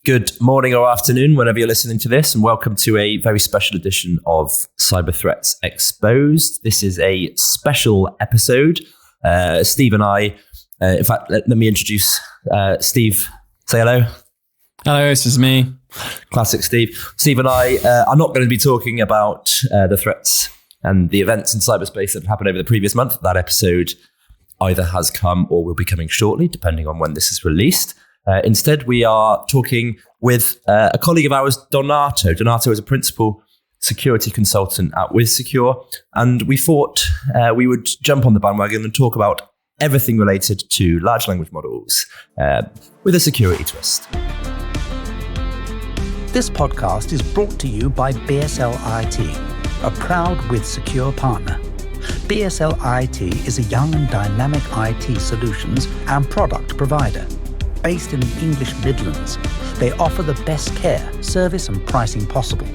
Good morning or afternoon, whenever you're listening to this, and welcome to a very special edition of Cyber Threats Exposed. This is a special episode. Steve and I, in fact, let me introduce Steve. Say hello. Hello, this is me. Classic Steve. Steve and I are not going to be talking about the threats and the events in cyberspace that have happened over the previous month. That episode either has come or will be coming shortly, depending on when this is released. Instead, we are talking with a colleague of ours, Donato. Donato is a principal security consultant at WithSecure, and we thought we would jump on the bandwagon and talk about everything related to large language models with a security twist. This podcast is brought to you by BSL IT, a proud WithSecure partner. BSL IT is a young and dynamic IT solutions and product provider. Based in the English Midlands, they offer the best care, service and pricing possible.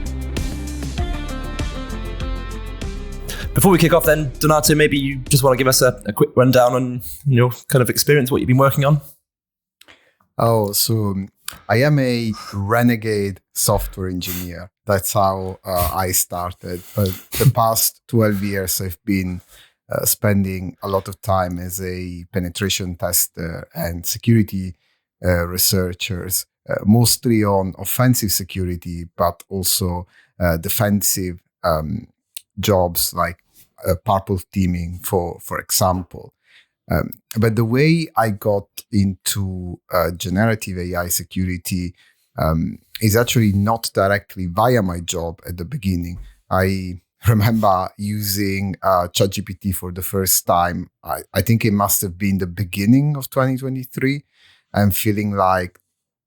Before we kick off then, Donato, maybe you just want to give us a quick rundown on your kind of experience, what you've been working on? So I am a renegade software engineer. That's how I started. But the past 12 years, I've been spending a lot of time as a penetration tester and security researchers, mostly on offensive security, but also defensive jobs like purple teaming, for example. But the way I got into generative AI security is actually not directly via my job at the beginning. I remember using ChatGPT for the first time. I think it must have been the beginning of 2023. I'm feeling like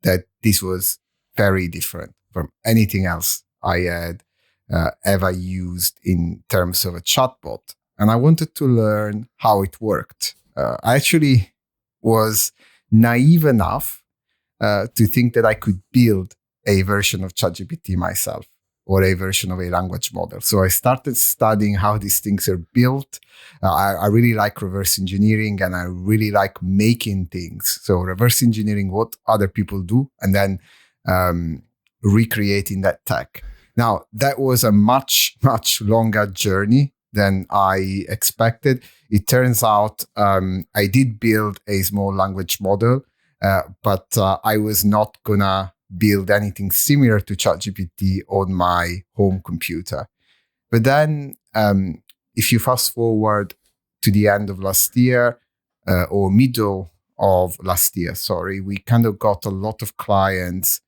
that this was very different from anything else I had ever used in terms of a chatbot. And I wanted to learn how it worked. I actually was naive enough to think that I could build a version of ChatGPT myself or a version of a language model. So I started studying how these things are built. I really like reverse engineering and I really like making things. So reverse engineering what other people do and then recreating that tech. Now, that was a much, much longer journey than I expected. It turns out I did build a small language model, but I was not gonna build anything similar to ChatGPT on my home computer. But then if you fast forward to the end of last year or middle of last year, we kind of got a lot of clients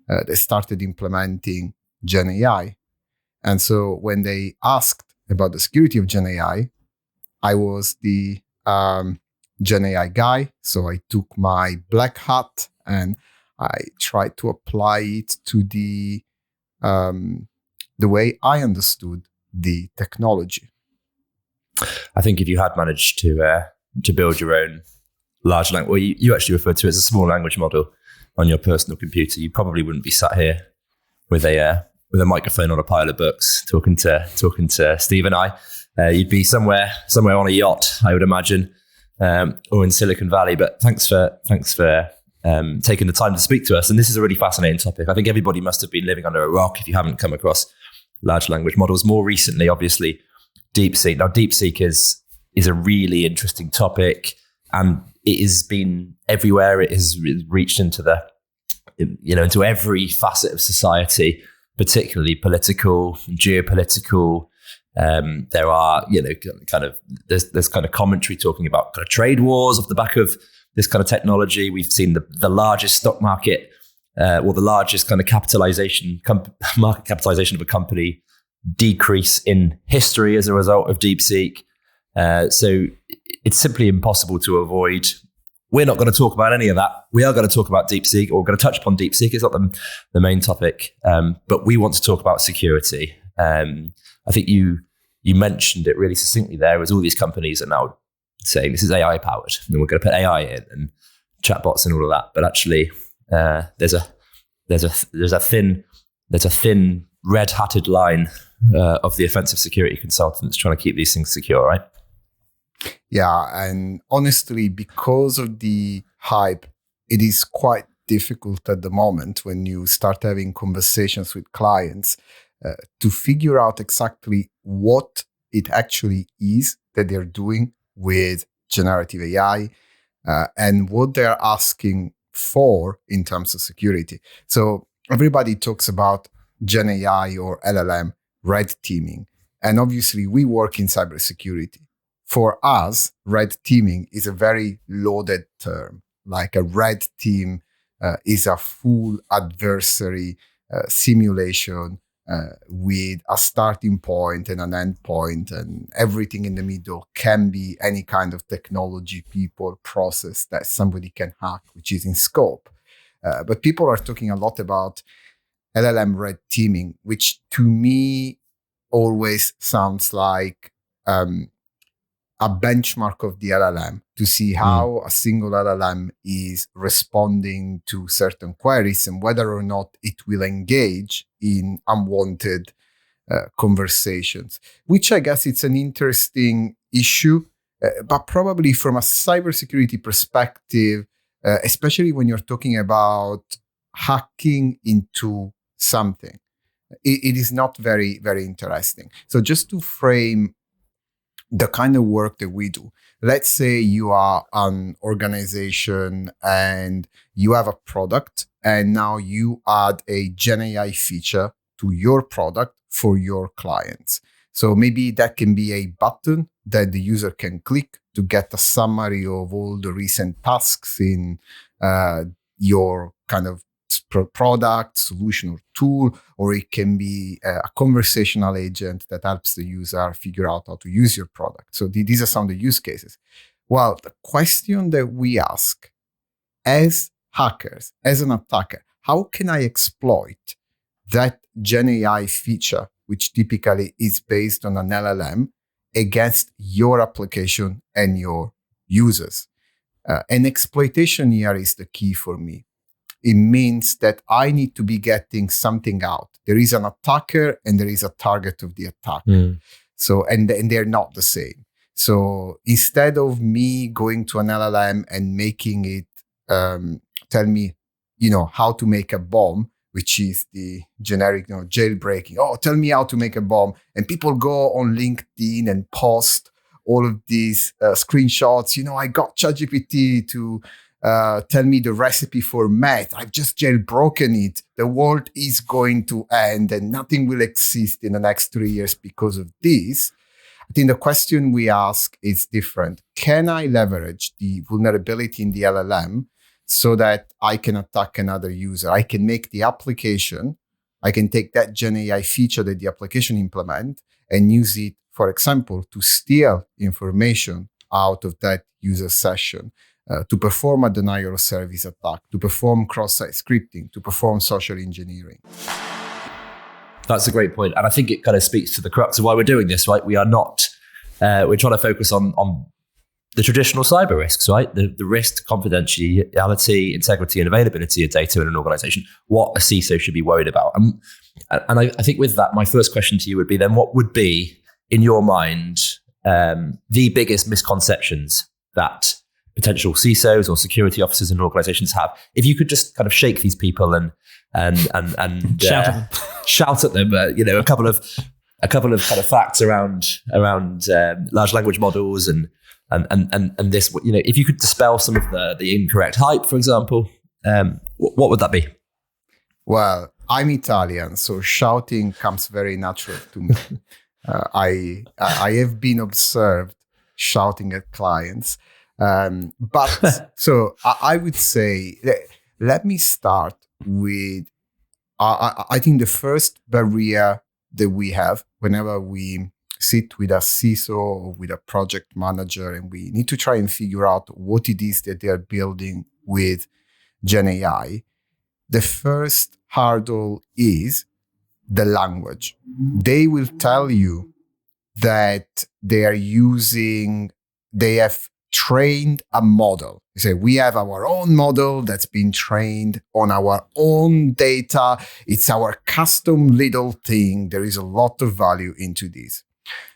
that started implementing Gen AI. And so when they asked about the security of Gen AI, I was the Gen AI guy. So I took my black hat and I tried to apply it to the way I understood the technology. I think if you had managed to build your own large language, well, you actually referred to it as a small language model on your personal computer, you probably wouldn't be sat here with a microphone on a pile of books talking to Steve and I. You'd be somewhere on a yacht, I would imagine, or in Silicon Valley. But thanks for taking the time to speak to us. And this is a really fascinating topic. I think everybody must have been living under a rock if you haven't come across large language models. More recently, obviously, DeepSeek. Now, DeepSeek is a really interesting topic, and it has been everywhere. It has reached into into every facet of society, particularly political, geopolitical. There are, there's kind of commentary talking about kind of trade wars off the back of this kind of technology. We've seen the largest stock market, or the largest kind of market capitalization of a company decrease in history as a result of DeepSeek. So it's simply impossible to avoid. We're not going to talk about any of that. We are going to talk about DeepSeek, or we're going to touch upon DeepSeek. It's not the main topic, but we want to talk about security. I think you mentioned it really succinctly there, as all these companies are now saying this is AI powered and we're going to put AI in and chatbots and all of that. But actually, there's a thin red-hatted line of the offensive security consultants trying to keep these things secure, right? Yeah, and honestly, because of the hype, it is quite difficult at the moment when you start having conversations with clients to figure out exactly what it actually is that they're doing with generative AI and what they're asking for in terms of security. So everybody talks about Gen AI or LLM red teaming. And obviously we work in cybersecurity. For us, red teaming is a very loaded term. Like a red team is a full adversary simulation with a starting point and an end point, and everything in the middle can be any kind of technology, people, process that somebody can hack, which is in scope. But people are talking a lot about LLM red teaming, which to me always sounds like a benchmark of the LLM to see how a single LLM is responding to certain queries and whether or not it will engage in unwanted conversations, which I guess it's an interesting issue, but probably from a cybersecurity perspective, especially when you're talking about hacking into something, it is not very, very interesting. So just to frame the kind of work that we do. Let's say you are an organization and you have a product and now you add a Gen AI feature to your product for your clients. So maybe that can be a button that the user can click to get a summary of all the recent tasks in your kind of product, solution, or tool, or it can be a conversational agent that helps the user figure out how to use your product. So these are some of the use cases. Well, the question that we ask as hackers, as an attacker, how can I exploit that Gen AI feature, which typically is based on an LLM, against your application and your users? And exploitation here is the key for me. It means that I need to be getting something out. There is an attacker and there is a target of the attack. So, and they're not the same. So instead of me going to an LLM and making it tell me, how to make a bomb, which is the generic, jailbreaking. Oh, tell me how to make a bomb. And people go on LinkedIn and post all of these screenshots. I got ChatGPT to tell me the recipe for meth. I've just jailbroken it. The world is going to end and nothing will exist in the next 3 years because of this. I think the question we ask is different. Can I leverage the vulnerability in the LLM so that I can attack another user? I can make the application, I can take that Gen AI feature that the application implement and use it, for example, to steal information out of that user session. To perform a denial of service attack, to perform cross-site scripting, to perform social engineering. That's a great point. And I think it kind of speaks to the crux of why we're doing this, right? We are not, we're trying to focus on the traditional cyber risks, right? The risk to confidentiality, integrity, and availability of data in an organization, what a CISO should be worried about. And I think with that, my first question to you would be then, what would be, in your mind, the biggest misconceptions that potential CISOs or security officers in organizations have, if you could just kind of shake these people and shout at them, a couple of kind of facts around large language models and this, if you could dispel some of the incorrect hype, for example, what would that be? Well, I'm Italian, so shouting comes very natural to me. I have been observed shouting at clients. But so I would say, let me start with, I think the first barrier that we have whenever we sit with a CISO or with a project manager and we need to try and figure out what it is that they are building with Gen AI, the first hurdle is the language. They will tell you that they have trained a model. You say, we have our own model that's been trained on our own data. It's our custom little thing. There is a lot of value into this.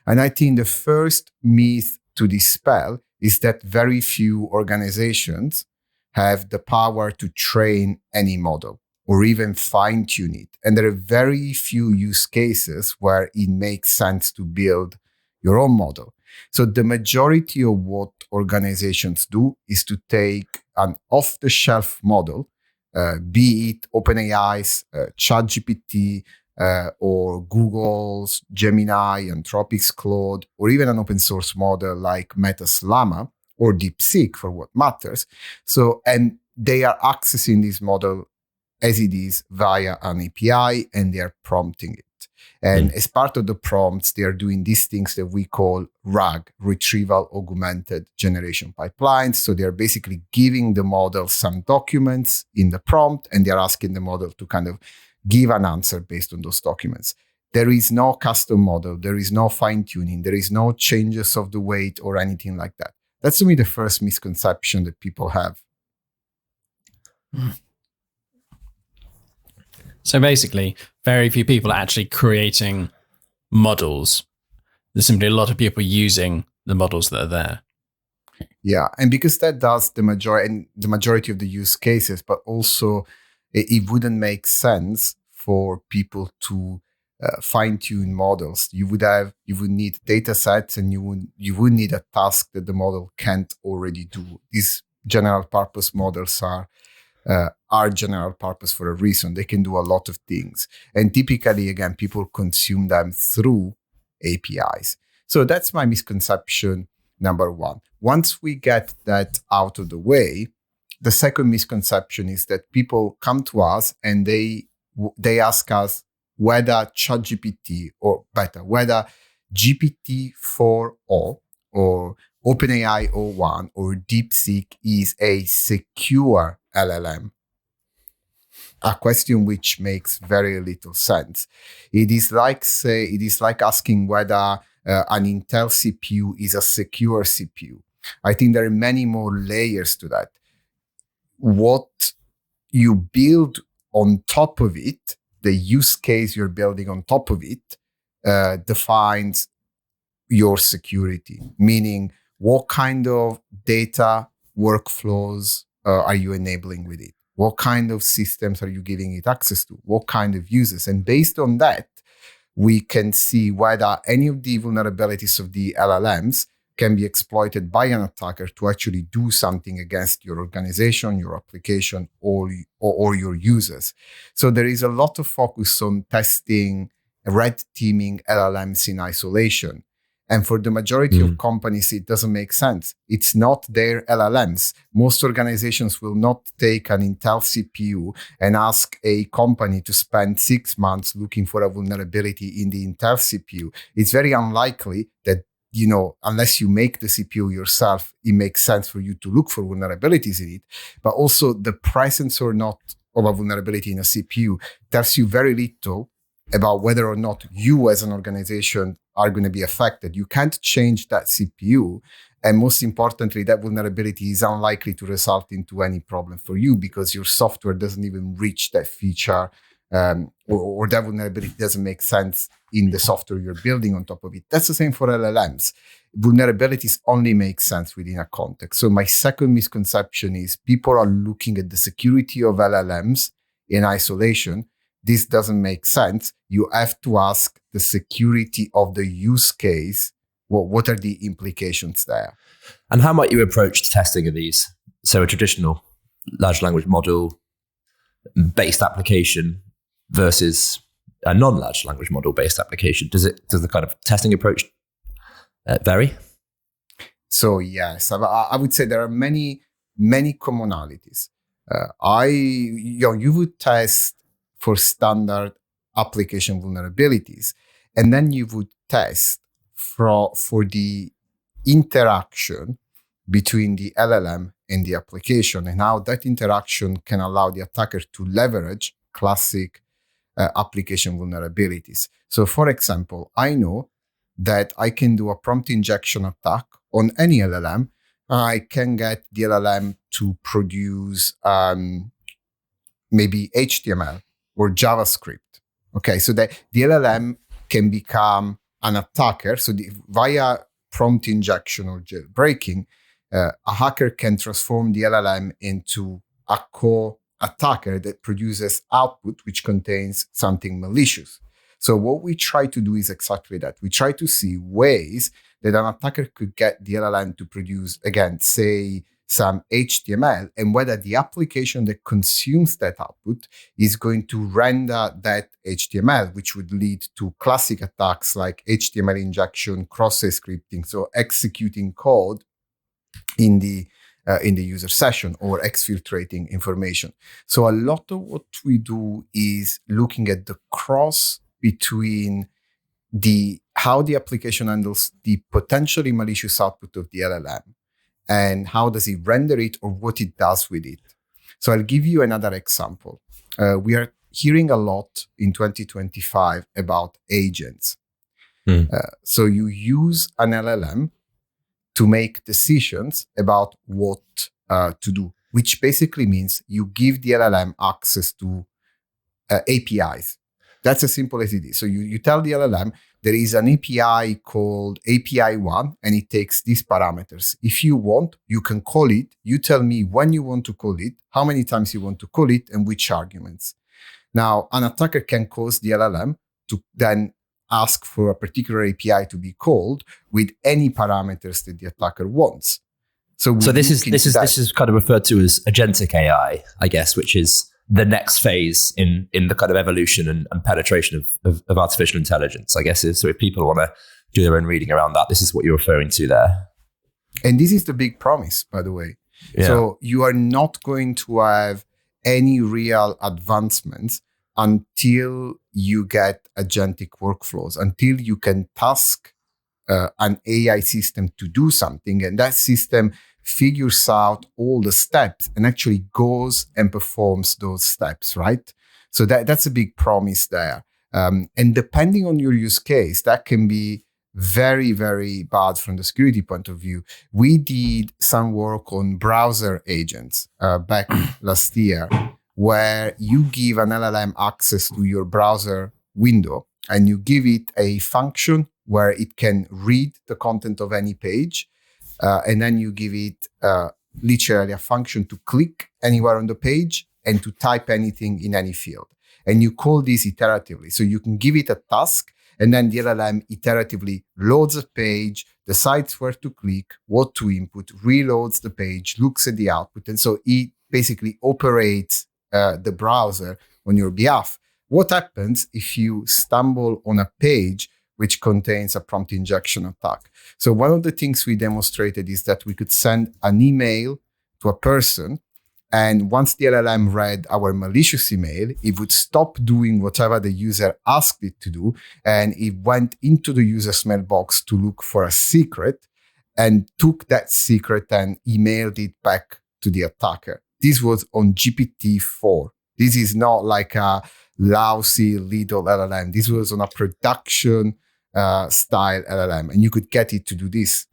And I think the first myth to dispel is that very few organizations have the power to train any model or even fine tune it. And there are very few use cases where it makes sense to build your own model. So the majority of what organizations do is to take an off-the-shelf model, be it OpenAI's ChatGPT, or Google's Gemini, Anthropic's Claude, or even an open source model like Meta's Llama or DeepSeek for what matters. So, and they are accessing this model as it is via an API, and they are prompting it. And as part of the prompts, they are doing these things that we call RAG, Retrieval Augmented Generation Pipelines. So they are basically giving the model some documents in the prompt, and they are asking the model to kind of give an answer based on those documents. There is no custom model. There is no fine tuning. There is no changes of the weight or anything like that. That's to me the first misconception that people have. So basically, very few people are actually creating models. There's simply a lot of people using the models that are there. Yeah, and because that does the majority of the use cases, but also it wouldn't make sense for people to fine-tune models. You would need data sets, and you would need a task that the model can't already do. These general purpose models are general purpose for a reason. They can do a lot of things. And typically, again, people consume them through APIs. So that's my misconception number one. Once we get that out of the way, the second misconception is that people come to us and they ask us whether ChatGPT, or better, whether GPT-4o or OpenAI o1 or DeepSeek is a secure LLM. A question which makes very little sense. It is like asking whether an Intel CPU is a secure CPU. I think there are many more layers to that. What you build on top of it, the use case you're building on top of it, defines your security, meaning what kind of data workflows are you enabling with it? What kind of systems are you giving it access to? What kind of users? And based on that, we can see whether any of the vulnerabilities of the LLMs can be exploited by an attacker to actually do something against your organization, your application, or your users. So there is a lot of focus on testing, red teaming LLMs in isolation. And for the majority of companies, it doesn't make sense. It's not their LLMs. Most organizations will not take an Intel CPU and ask a company to spend 6 months looking for a vulnerability in the Intel CPU. It's very unlikely that, unless you make the CPU yourself, it makes sense for you to look for vulnerabilities in it. But also the presence or not of a vulnerability in a CPU tells you very little about whether or not you as an organization are going to be affected. You can't change that CPU. And most importantly, that vulnerability is unlikely to result into any problem for you because your software doesn't even reach that feature, or that vulnerability doesn't make sense in the software you're building on top of it. That's the same for LLMs. Vulnerabilities only make sense within a context. So my second misconception is people are looking at the security of LLMs in isolation. This doesn't make sense. You have to ask the security of the use case. What are the implications there? And how might you approach testing of these? So a traditional large language model based application versus a non-large language model based application. Does the kind of testing approach vary? So yes, I would say there are many commonalities. You would test for standard application vulnerabilities, and then you would test for the interaction between the LLM and the application, and how that interaction can allow the attacker to leverage classic application vulnerabilities. So for example, I know that I can do a prompt injection attack on any LLM. I can get the LLM to produce maybe HTML or JavaScript. Okay, so that the LLM can become an attacker. So via prompt injection or jailbreaking, a hacker can transform the LLM into a core attacker that produces output which contains something malicious. So what we try to do is exactly that. We try to see ways that an attacker could get the LLM to produce, again, say, some HTML, and whether the application that consumes that output is going to render that HTML, which would lead to classic attacks like HTML injection, cross-site scripting, so executing code in the user session or exfiltrating information. So a lot of what we do is looking at the cross between how the application handles the potentially malicious output of the LLM and how does it render it or what it does with it. So I'll give you another example. We are hearing a lot in 2025 about agents. So you use an LLM to make decisions about what to do, which basically means you give the LLM access to APIs. That's as simple as it is. So you tell the LLM there is an API called API 1, and it takes these parameters. If you want, you can call it. You tell me when you want to call it, how many times you want to call it, and which arguments. Now, an attacker can cause the LLM to then ask for a particular API to be called with any parameters that the attacker wants. So this is kind of referred to as agentic AI, I guess, which is the next phase in the kind of evolution and penetration of artificial intelligence, I guess. So if people want to do their own reading around that, this is what you're referring to there. And this is the big promise, by the way. Yeah. So you are not going to have any real advancements until you get agentic workflows, until you can task an AI system to do something, and that system figures out all the steps and actually goes and performs those steps, right? So that's a big promise there. And depending on your use case, that can be very, very bad from the security point of view. We did some work on browser agents back last year, where you give an LLM access to your browser window and you give it a function where it can read the content of any page. And then you give it literally a function to click anywhere on the page and to type anything in any field. And you call this iteratively. So you can give it a task, and then the LLM iteratively loads a page, decides where to click, what to input, reloads the page, looks at the output. And so it basically operates the browser on your behalf. What happens if you stumble on a page which contains a prompt injection attack? So one of the things we demonstrated is that we could send an email to a person, and once the LLM read our malicious email, it would stop doing whatever the user asked it to do, and it went into the user's mailbox to look for a secret and took that secret and emailed it back to the attacker. This was on GPT-4. This is not like a lousy little LLM. This was on a production style LLM, and you could get it to do this.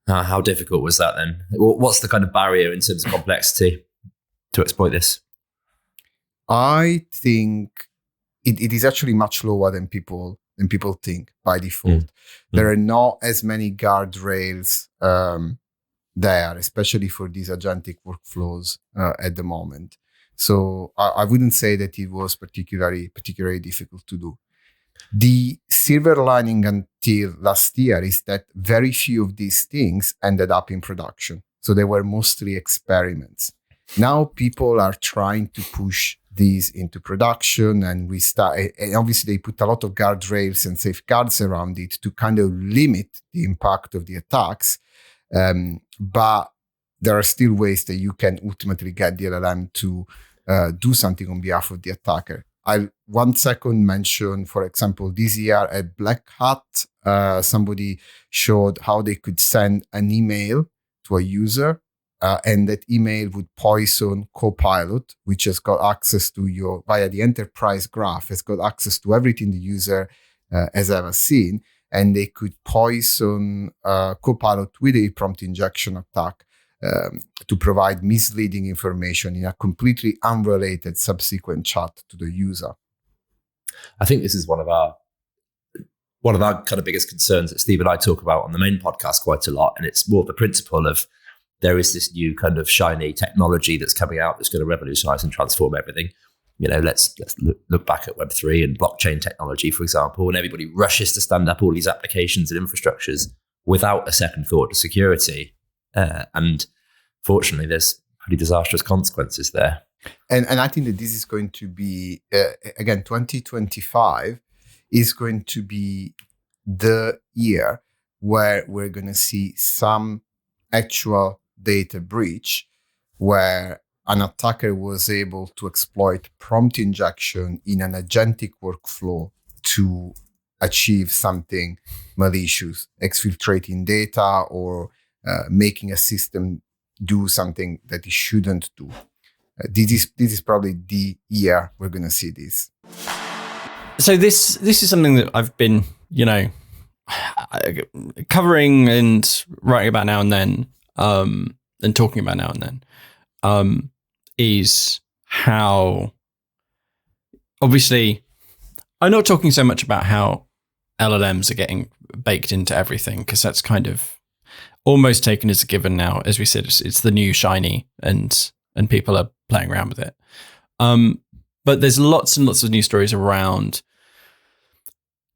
How difficult was that then? What's the kind of barrier in terms of complexity to exploit this? I think it is actually much lower than people think by default. There are not as many guardrails there, especially for these agentic workflows at the moment. So I wouldn't say that it was particularly difficult to do. The silver lining until last year is that very few of these things ended up in production. So they were mostly experiments. Now people are trying to push these into production, and and obviously they put a lot of guardrails and safeguards around it to kind of limit the impact of the attacks. But there are still ways that you can ultimately get the LLM to do something on behalf of the attacker. I'll 1 second mention, for example, this year at Black Hat, somebody showed how they could send an email to a user, and that email would poison Copilot, which has got access to via the enterprise graph, has got access to everything the user has ever seen. And they could poison Copilot with a prompt injection attack to provide misleading information in a completely unrelated subsequent chat to the user. I think this is one of our kind of biggest concerns that Steve and I talk about on the main podcast quite a lot. And it's more the principle of there is this new kind of shiny technology that's coming out that's going to revolutionize and transform everything. Let's look back at Web3 and blockchain technology, for example, and everybody rushes to stand up all these applications and infrastructures without a second thought to security. And fortunately, there's pretty disastrous consequences there. And I think that this is going to be, again, 2025 is going to be the year where we're going to see some actual data breach where an attacker was able to exploit prompt injection in an agentic workflow to achieve something malicious, exfiltrating data or making a system do something that it shouldn't do. This is probably the year we're going to see this. So this is something that I've been, covering and writing about now and then, and talking about now and then, is how, obviously, I'm not talking so much about how LLMs are getting baked into everything, because that's kind of almost taken as a given now. As we said, it's the new shiny, and people are playing around with it. But there's lots and lots of news stories around,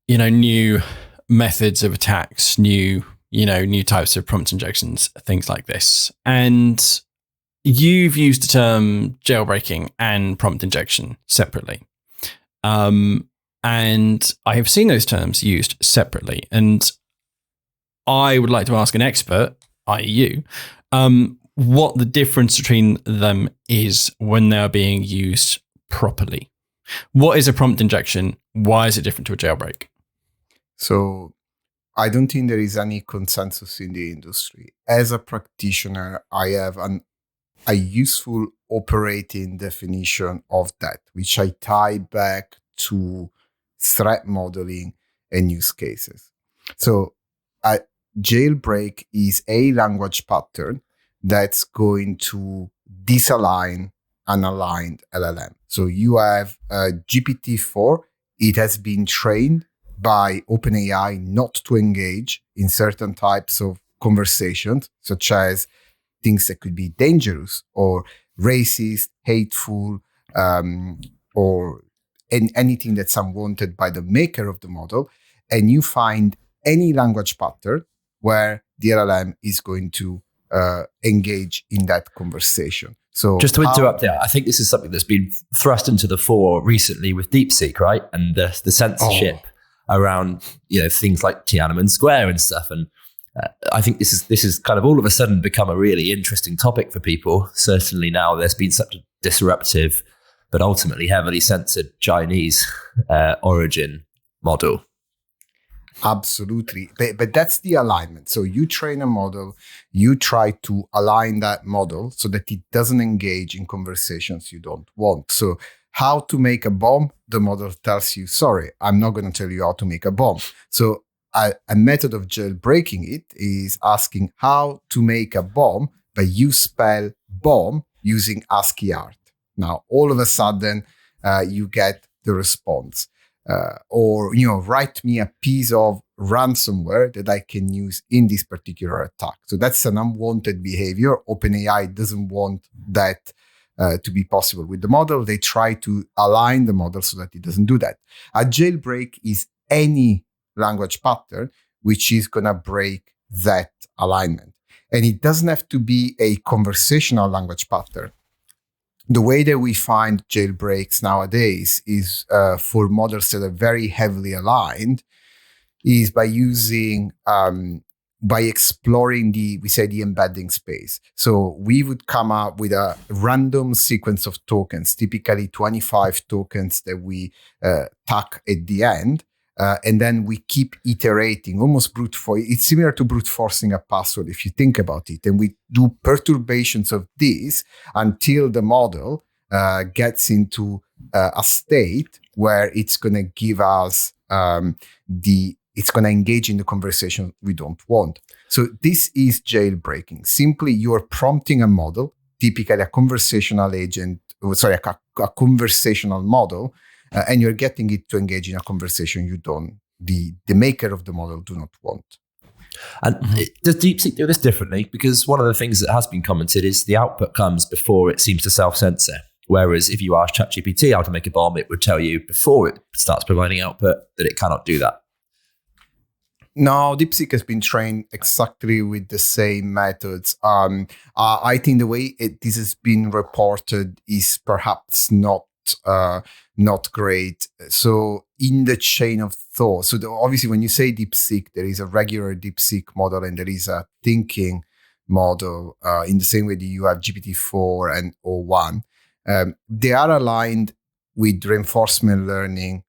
new methods of attacks, new types of prompt injections, things like this. And you've used the term jailbreaking and prompt injection separately. And I have seen those terms used separately. And I would like to ask an expert, i.e. you, what the difference between them is when they're being used properly. What is a prompt injection? Why is it different to a jailbreak? So I don't think there is any consensus in the industry. As a practitioner, I have a useful operating definition of that, which I tie back to threat modeling and use cases. So a jailbreak is a language pattern that's going to disalign an aligned LLM. So you have GPT-4. It has been trained by OpenAI not to engage in certain types of conversations, such as things that could be dangerous or racist, hateful, or anything that's unwanted by the maker of the model. And you find any language pattern where the LLM is going to engage in that conversation. So just to interrupt there, I think this is something that's been thrust into the fore recently with DeepSeek, right? And the censorship around things like Tiananmen Square and stuff. And I think this is kind of all of a sudden become a really interesting topic for people. Certainly now there's been such a disruptive, but ultimately heavily censored Chinese origin model. Absolutely. But that's the alignment. So you train a model, you try to align that model so that it doesn't engage in conversations you don't want. So how to make a bomb, the model tells you, sorry, I'm not going to tell you how to make a bomb. So a method of jailbreaking it is asking how to make a bomb, but you spell bomb using ASCII art. Now, all of a sudden, you get the response. Or write me a piece of ransomware that I can use in this particular attack. So that's an unwanted behavior. OpenAI doesn't want that to be possible with the model. They try to align the model so that it doesn't do that. A jailbreak is any language pattern which is going to break that alignment. And it doesn't have to be a conversational language pattern. The way that we find jailbreaks nowadays is for models that are very heavily aligned is by using, by exploring the embedding space. So we would come up with a random sequence of tokens, typically 25 tokens that we tuck at the end. And then we keep iterating, almost brute force. It's similar to brute forcing a password if you think about it. And we do perturbations of this until the model gets into a state where it's going to give us it's going to engage in the conversation we don't want. So this is jailbreaking. Simply, you're prompting a model, typically a conversational agent, a conversational model, and you're getting it to engage in a conversation the maker of the model do not want. And does DeepSeek do this differently? Because one of the things that has been commented is the output comes before it seems to self-censor. Whereas if you ask ChatGPT how to make a bomb, it would tell you before it starts providing output that it cannot do that. No, DeepSeek has been trained exactly with the same methods. I think the way this has been reported is perhaps not great. So in the chain of thought, so obviously when you say DeepSeek, there is a regular DeepSeek model and there is a thinking model in the same way that you have GPT-4 and O1. They are aligned with reinforcement learning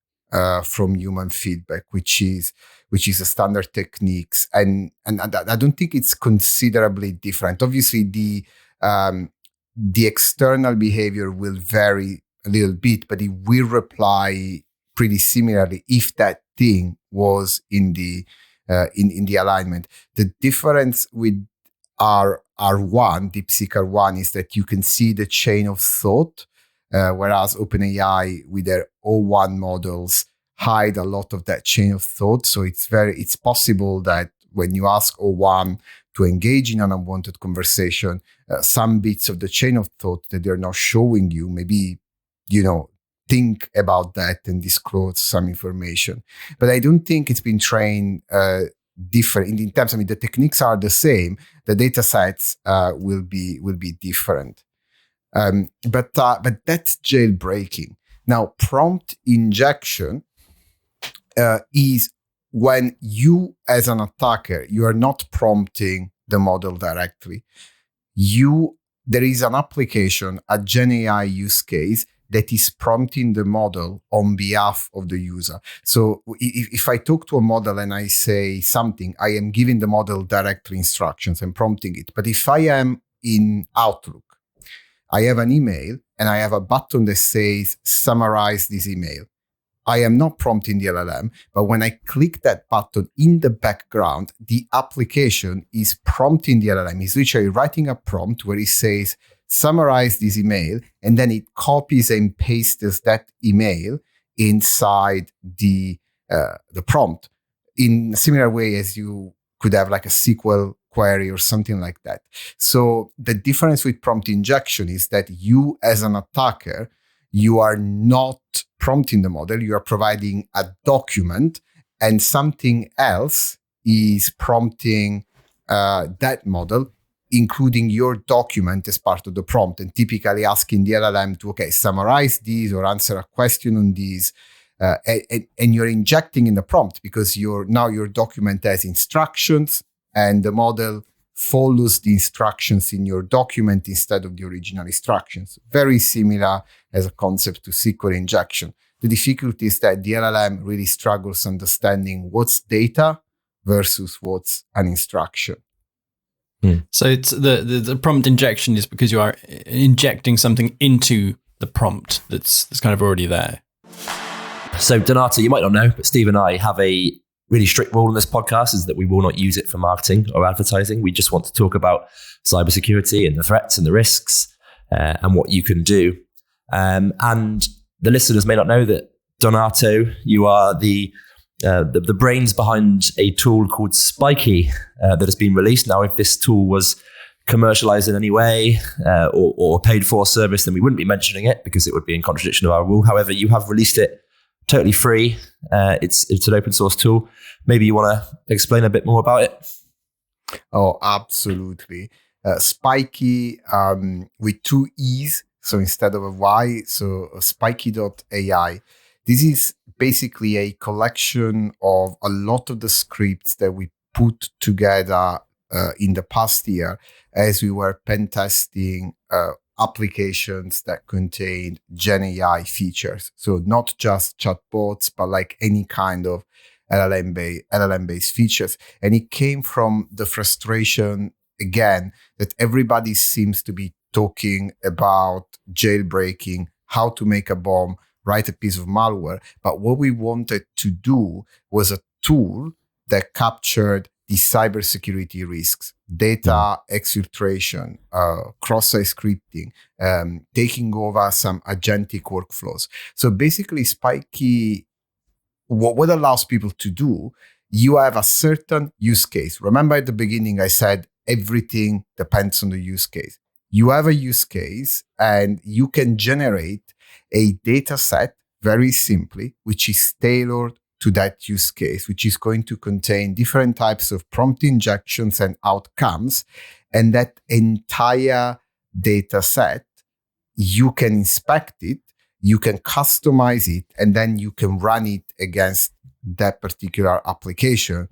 from human feedback, which is a standard techniques, and I don't think it's considerably different. Obviously, the external behavior will vary a little bit, but it will reply pretty similarly if that thing was in the alignment. The difference with R1, DeepSeek R1, is that you can see the chain of thought, whereas OpenAI with their O1 models hide a lot of that chain of thought. So it's possible that when you ask O1 to engage in an unwanted conversation, some bits of the chain of thought that they're not showing you, maybe, think about that and disclose some information. But I don't think it's been trained different in terms. I mean, the techniques are the same. The data sets will be different. But that's jailbreaking. Now, prompt injection is when you, as an attacker, you are not prompting the model directly. There is an application, a GenAI use case, that is prompting the model on behalf of the user. So if I talk to a model and I say something, I am giving the model directly instructions and prompting it. But if I am in Outlook, I have an email and I have a button that says summarize this email. I am not prompting the LLM, but when I click that button in the background, the application is prompting the LLM. It's literally writing a prompt where it says, summarize this email, and then it copies and pastes that email inside the prompt in a similar way as you could have like a SQL query or something like that. So the difference with prompt injection is that you, as an attacker, you are not prompting the model, you are providing a document, and something else is prompting that model, including your document as part of the prompt, and typically asking the LLM to, summarize these or answer a question on these. And you're injecting in the prompt because your document has instructions and the model follows the instructions in your document instead of the original instructions. Very similar as a concept to SQL injection. The difficulty is that the LLM really struggles understanding what's data versus what's an instruction. So it's the prompt injection is because you are injecting something into the prompt that's kind of already there. So Donato, you might not know, but Steve and I have a really strict rule in this podcast is that we will not use it for marketing or advertising. We just want to talk about cybersecurity and the threats and the risks and what you can do. And the listeners may not know that, Donato, you are the brains behind a tool called Spiky that has been released. Now, if this tool was commercialized in any way or paid for service, then we wouldn't be mentioning it because it would be in contradiction of our rule. However, you have released it totally free. It's an open source tool. Maybe you want to explain a bit more about it? Oh, absolutely. Spiky with two E's, so instead of a Y, so spiky.ai. This is basically a collection of a lot of the scripts that we put together in the past year as we were pen testing applications that contained Gen AI features. So not just chatbots, but like any kind of LLM-based features. And it came from the frustration, again, that everybody seems to be talking about jailbreaking, how to make a bomb, write a piece of malware. But what we wanted to do was a tool that captured the cybersecurity risks, data exfiltration, cross-site scripting, taking over some agentic workflows. So basically, Spiky, what allows people to do you have a certain use case. Remember at the beginning, I said everything depends on the use case. You have a use case and you can generate a data set very simply, which is tailored to that use case, which is going to contain different types of prompt injections and outcomes. And that entire data set, you can inspect it, you can customize it, and then you can run it against that particular application.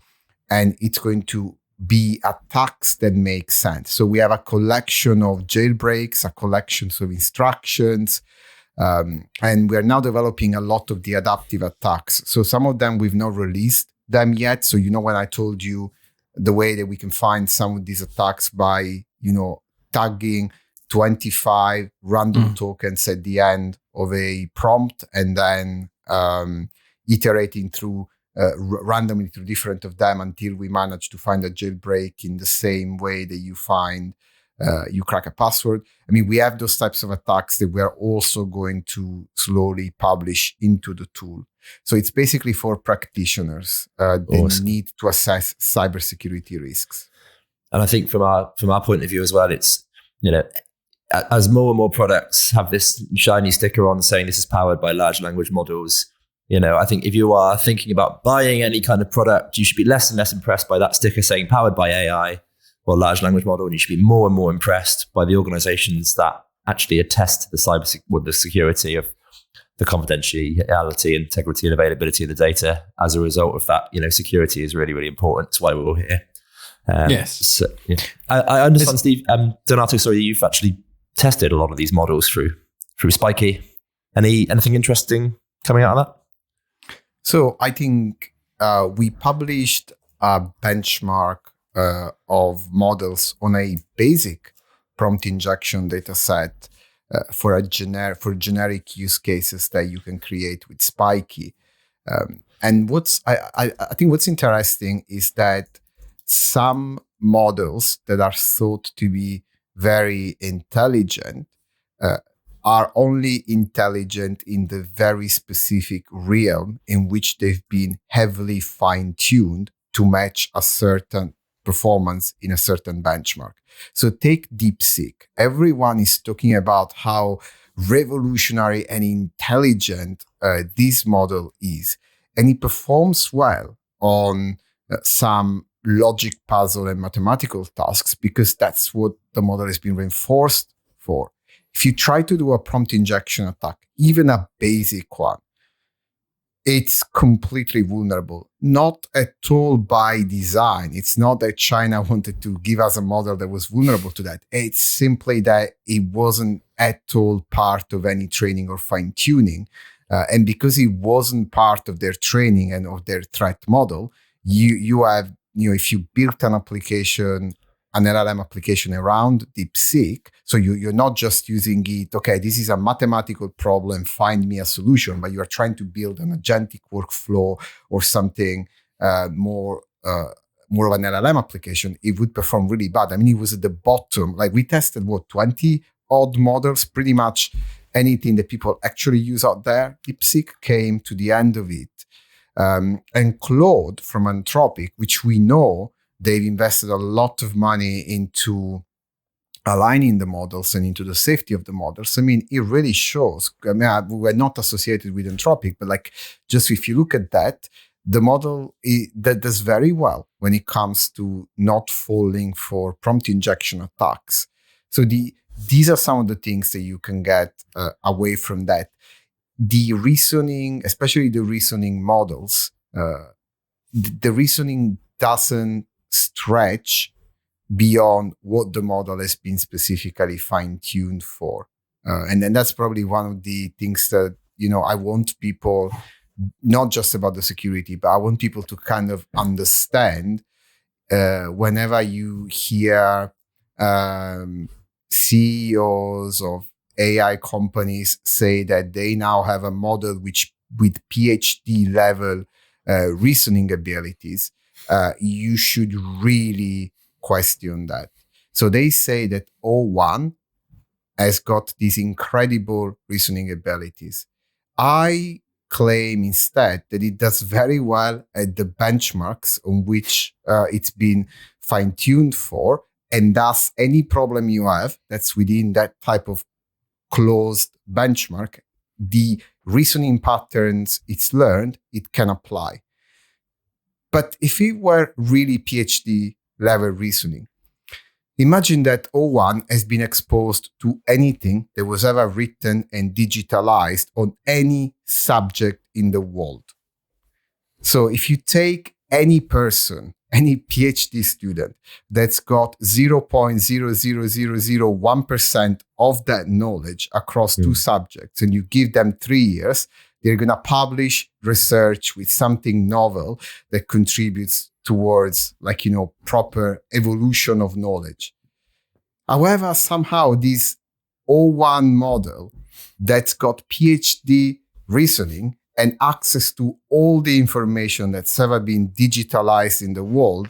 And it's going to be attacks that make sense. So we have a collection of jailbreaks, a collection of instructions, and we're now developing a lot of the adaptive attacks. So some of them we've not released them yet. So, when I told you the way that we can find some of these attacks by, tagging 25 random tokens at the end of a prompt and then iterating through randomly through different of them until we manage to find a jailbreak in the same way that you crack a password. I mean, we have those types of attacks that we're also going to slowly publish into the tool. So it's basically for practitioners that need to assess cybersecurity risks. And I think from our point of view as well, it's, as more and more products have this shiny sticker on saying this is powered by large language models, I think if you are thinking about buying any kind of product, you should be less and less impressed by that sticker saying powered by AI or large language model, and you should be more and more impressed by the organizations that actually attest to the security of the confidentiality, integrity, and availability of the data. As a result of that, security is really, really important. That's why we're all here. Yes. So, yeah. I understand, Steve. Donato, sorry, you've actually tested a lot of these models through Spiky. Anything interesting coming out of that? So I think we published a benchmark of models on a basic prompt injection data set for generic use cases that you can create with Spiky. And I think what's interesting is that some models that are thought to be very intelligent are only intelligent in the very specific realm in which they've been heavily fine-tuned to match a certain performance in a certain benchmark. So take DeepSeek. Everyone is talking about how revolutionary and intelligent this model is. And it performs well on some logic puzzle and mathematical tasks because that's what the model has been reinforced for. If you try to do a prompt injection attack, even a basic one, it's completely vulnerable. Not at all by design. It's not that China wanted to give us a model that was vulnerable to that. It's simply that it wasn't at all part of any training or fine-tuning. And because it wasn't part of their training and of their threat model, you have, if you built an application, an LLM application around DeepSeek, so you're not just using it, okay, this is a mathematical problem, find me a solution, but you are trying to build an agentic workflow or something more of an LLM application, it would perform really bad. I mean, it was at the bottom. Like we tested, 20 odd models, pretty much anything that people actually use out there. DeepSeek came to the end of it. And Claude from Anthropic, which we know they've invested a lot of money into aligning the models and into the safety of the models. I mean, it really shows. I mean, we're not associated with Anthropic, but just if you look at that, the model that does very well when it comes to not falling for prompt injection attacks. So these are some of the things that you can get away from that. The reasoning, especially the reasoning models, the reasoning doesn't stretch beyond what the model has been specifically fine-tuned for. And then that's probably one of the things that, I want people, not just about the security, but I want people to kind of understand whenever you hear CEOs of AI companies say that they now have a model with PhD level reasoning abilities, you should really question that. So they say that O1 has got these incredible reasoning abilities. I claim instead that it does very well at the benchmarks on which it's been fine-tuned for, and thus any problem you have that's within that type of closed benchmark, the reasoning patterns it's learned, it can apply. But if it were really PhD level reasoning, imagine that O1 has been exposed to anything that was ever written and digitalized on any subject in the world. So if you take any person, any PhD student that's got 0.00001% of that knowledge across two subjects, and you give them 3 years, they're going to publish research with something novel that contributes towards, proper evolution of knowledge. However, somehow this O1 model that's got PhD reasoning and access to all the information that's ever been digitalized in the world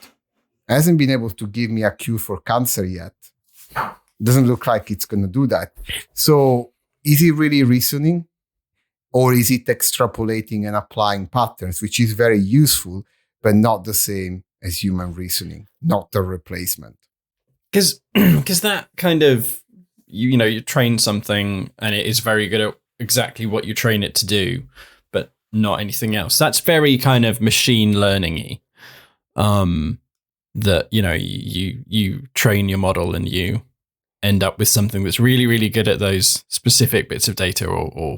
hasn't been able to give me a cure for cancer yet. Doesn't look like it's going to do that. So is it really reasoning? Or is it extrapolating and applying patterns, which is very useful, but not the same as human reasoning, not a replacement? Because that kind of, you train something and it is very good at exactly what you train it to do, but not anything else. That's very kind of machine learning-y. That, you train your model and you end up with something that's really, really good at those specific bits of data or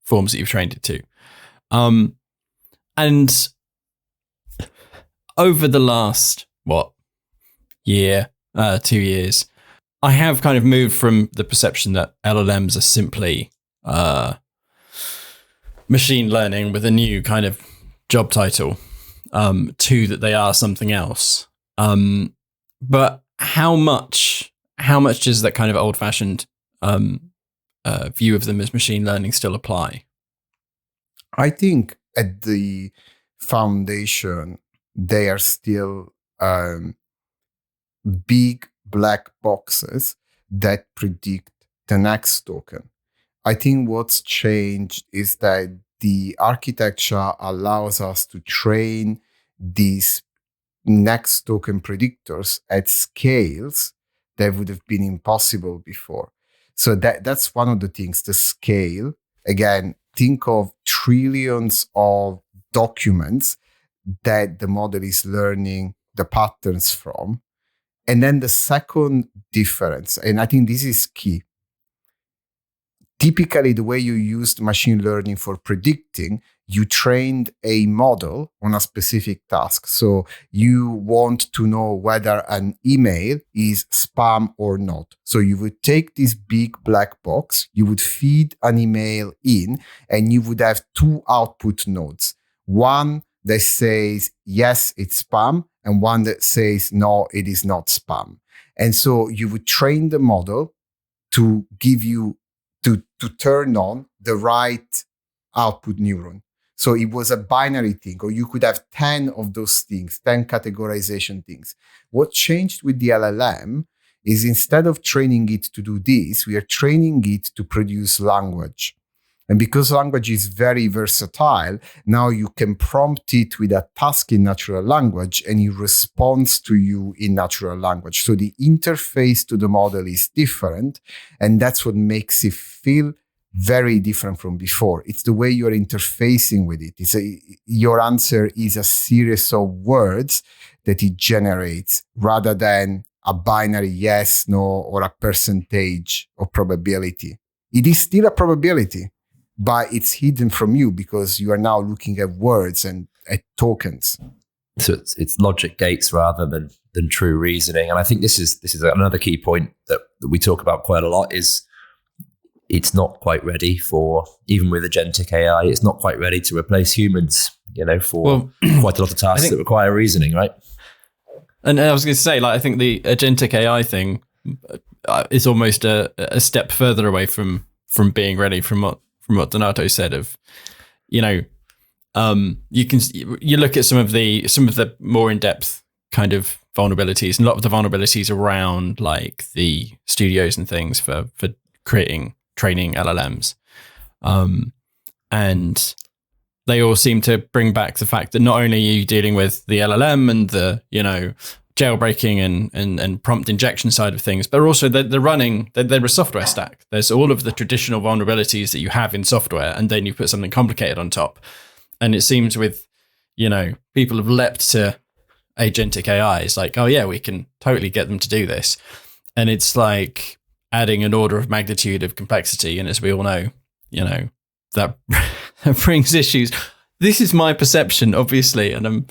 forms that you've trained it to. And over the last, year, 2 years, I have kind of moved from the perception that LLMs are simply machine learning with a new kind of job title to that they are something else. But how much does that kind of old-fashioned view of them as machine learning still apply? I think at the foundation, they are still big black boxes that predict the next token. I think what's changed is that the architecture allows us to train these next token predictors at scales that would have been impossible before. So that's one of the things, the scale. Again, think of trillions of documents that the model is learning the patterns from. And then the second difference, and I think this is key. Typically, the way you used machine learning for predicting, you trained a model on a specific task. So you want to know whether an email is spam or not. So you would take this big black box, you would feed an email in, and you would have two output nodes. One that says, yes, it's spam, and one that says, no, it is not spam. And so you would train the model to give you, to turn on the right output neuron. So it was a binary thing, or you could have 10 of those things, 10 categorization things. What changed with the LLM is instead of training it to do this, we are training it to produce language. And because language is very versatile, now you can prompt it with a task in natural language and it responds to you in natural language. So the interface to the model is different, and that's what makes it feel very different from before. It's the way you're interfacing with it. Your answer is a series of words that it generates rather than a binary yes, no, or a percentage of probability. It is still a probability, but it's hidden from you because you are now looking at words and at tokens. So it's logic gates rather than true reasoning. And I think this is another key point that we talk about quite a lot is it's not quite ready for, even with agentic AI, it's not quite ready to replace humans, for quite a lot of tasks that require reasoning, right? And I was going to say, I think the agentic AI thing is almost a step further away from being ready, from what Donato said of, you look at some of the more in-depth kind of vulnerabilities, and a lot of the vulnerabilities around like the studios and things for training LLMs. And they all seem to bring back the fact that not only are you dealing with the LLM and the, jailbreaking and prompt injection side of things, but also they're a software stack. There's all of the traditional vulnerabilities that you have in software, and then you put something complicated on top. And it seems with, people have leapt to agentic AI. It's like, oh yeah, we can totally get them to do this. And it's like adding an order of magnitude of complexity. And as we all know, that brings issues. This is my perception, obviously. And I'm,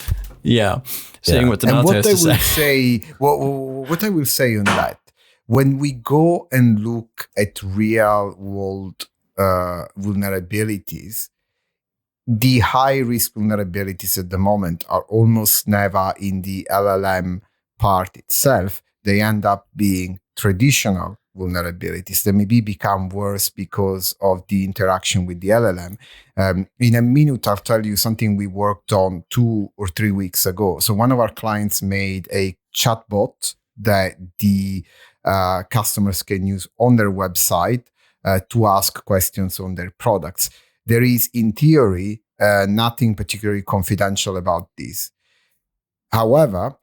seeing what Donato has to say. What I will say on that, when we go and look at real world vulnerabilities, the high risk vulnerabilities at the moment are almost never in the LLM part itself. They end up being traditional vulnerabilities that maybe become worse because of the interaction with the LLM. In a minute, I'll tell you something we worked on 2 or 3 weeks ago. So one of our clients made a chatbot that the customers can use on their website to ask questions on their products. There is, in theory, nothing particularly confidential about this. However,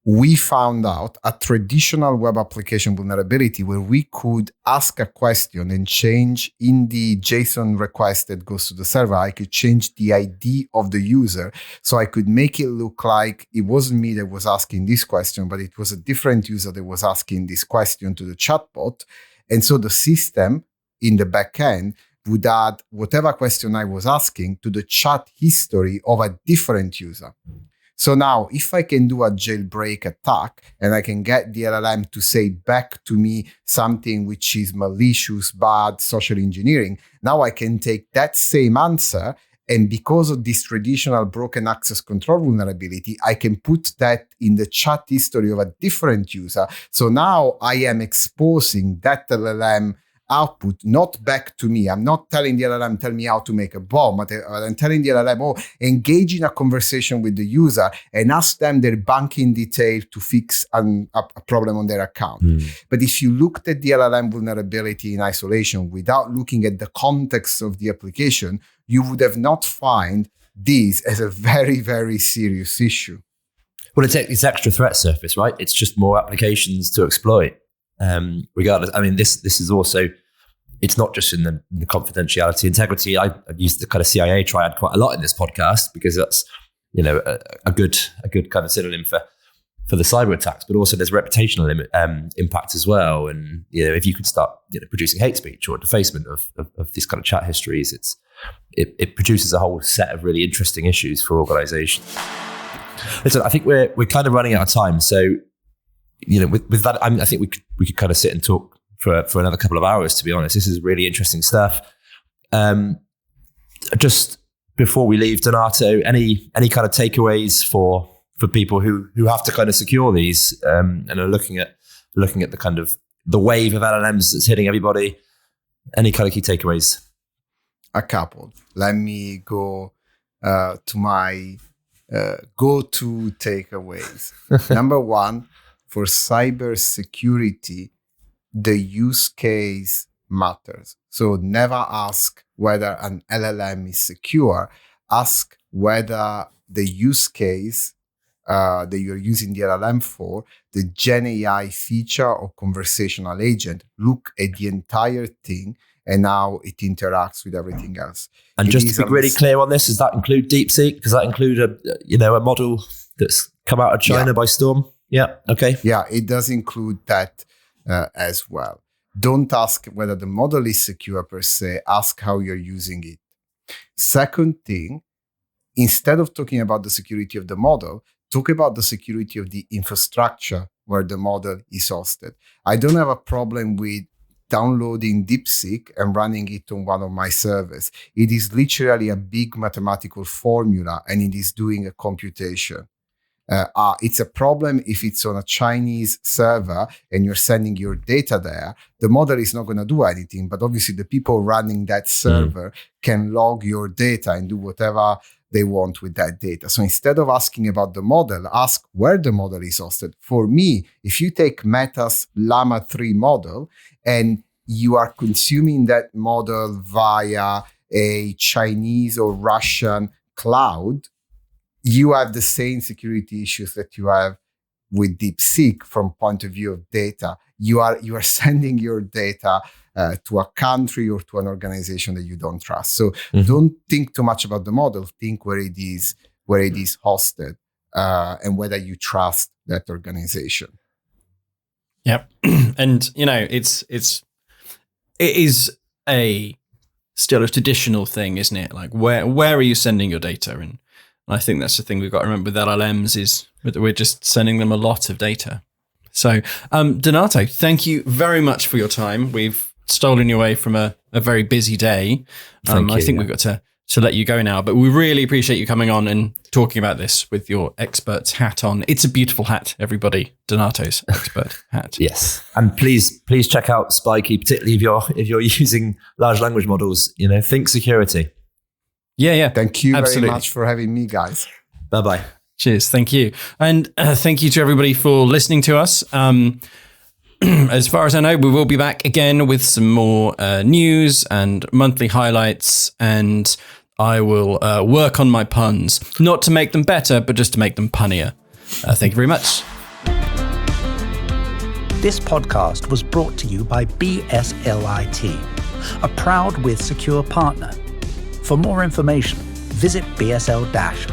we found out a traditional web application vulnerability where we could ask a question and change in the JSON request that goes to the server. I could change the ID of the user. So I could make it look like it wasn't me that was asking this question, but it was a different user that was asking this question to the chatbot. And so the system in the back end would add whatever question I was asking to the chat history of a different user. So now, if I can do a jailbreak attack and I can get the LLM to say back to me something which is malicious, bad, social engineering, now I can take that same answer, and because of this traditional broken access control vulnerability, I can put that in the chat history of a different user. So now I am exposing that LLM output not back to me. I'm not telling the LLM, tell me how to make a bomb. I'm telling the LLM, engage in a conversation with the user and ask them their banking detail to fix a problem on their account. But if you looked at the LLM vulnerability in isolation without looking at the context of the application, you would have not find this as a very, very serious issue. Well, it's extra threat surface, right? It's just more applications to exploit. Regardless, I mean, this is also, it's not just in the confidentiality, integrity. I've used the kind of CIA triad quite a lot in this podcast because that's, a good kind of synonym for the cyber attacks, but also there's reputational impact as well. And, if you could start, producing hate speech or defacement of these kind of chat histories, it produces a whole set of really interesting issues for organizations. Listen, I think we're kind of running out of time. So, with that, I think we could kind of sit and talk for another couple of hours, to be honest. This is really interesting stuff. Just before we leave, Donato, any kind of takeaways for people who have to kind of secure these and are looking at the kind of the wave of LLMs that's hitting everybody? Any kind of key takeaways? A couple. Let me go to my go-to takeaways. Number one, for cybersecurity, the use case matters. So never ask whether an LLM is secure. Ask whether the use case that you're using the LLM for, the Gen AI feature or conversational agent, look at the entire thing and how it interacts with everything else. And just to be really clear on this, does that include DeepSeek? Does that include a model that's come out of China by storm? Yeah. Okay. Yeah, it does include that as well. Don't ask whether the model is secure per se. Ask how you're using it. Second thing, instead of talking about the security of the model, talk about the security of the infrastructure where the model is hosted. I don't have a problem with downloading DeepSeek and running it on one of my servers. It is literally a big mathematical formula and it is doing a computation. It's a problem if it's on a Chinese server and you're sending your data there. The model is not going to do anything, but obviously the people running that server can log your data and do whatever they want with that data. So instead of asking about the model, ask where the model is hosted. For me, if you take Meta's Llama 3 model and you are consuming that model via a Chinese or Russian cloud, you have the same security issues that you have with DeepSeek from point of view of data. You are sending your data to a country or to an organization that you don't trust. So don't think too much about the model. Think where it is hosted, and whether you trust that organization. Yep. And it is still a traditional thing, isn't it? Like where are you sending your data? And I think that's the thing we've got to remember with LLMs is that we're just sending them a lot of data. So, Donato, thank you very much for your time. We've stolen you away from a very busy day. I think we've got to let you go now, but we really appreciate you coming on and talking about this with your expert's hat on. It's a beautiful hat, everybody. Donato's expert hat. Yes. And please check out Spikey, particularly if you're using large language models, think security. Yeah. Thank you Absolutely. very much for having me, guys. Bye-bye. Cheers. Thank you. And thank you to everybody for listening to us. As far as I know, we will be back again with some more news and monthly highlights, and I will work on my puns, not to make them better, but just to make them punnier. Thank you very much. This podcast was brought to you by BSLIT, a proud with secure partner. For more information, visit bsl-it.com